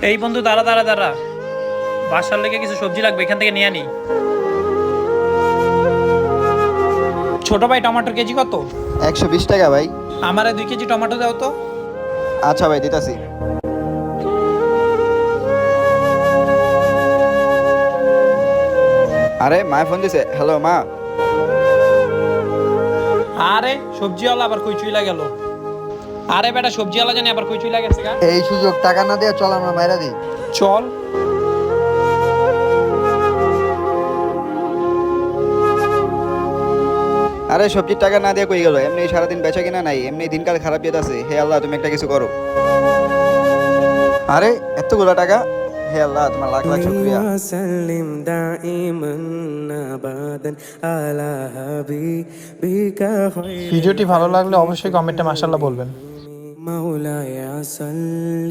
এই বন্ধু, দাঁড়া দাঁড়া দাঁড়া, বাসার লেগে কিছু সবজি লাগবে, এখান থেকে নিয়ে আনি। ছোট ভাই, টমেটোর কেজি কত? 120 টাকা ভাই। আমারে 2 কেজি টমেটো দাও তো। আচ্ছা ভাই, দিতাছি। আরে মা ফোন দিছে। হ্যালো মা। আরে সবজিওয়ালা আবার কই চুইলা গেল? আরে বেটা, সবজিওয়ালা জানি আবার কই চুইলা গেছে গা। এই সুযোগ টাকা না দিয়ে চল আমরা মাইরা দিই। চল। আরে সবজির টাকা না দিয়ে কই গেল? এমনি সারাদিন বেচা কিনা নাই, এমনি দিনকাল খারাপ যেতেছে। হে আল্লাহ, তুমি একটা কিছু করো। আরে এতগুলো টাকা! হে আল্লাহ, তোমার লাখ লাখ শুকরিয়া। وسلم دائما ابدا على حبيبك خير ভিডিওটি ভালো লাগলে অবশ্যই কমেন্টে মাশাআল্লাহ বলবেন। مولاي صل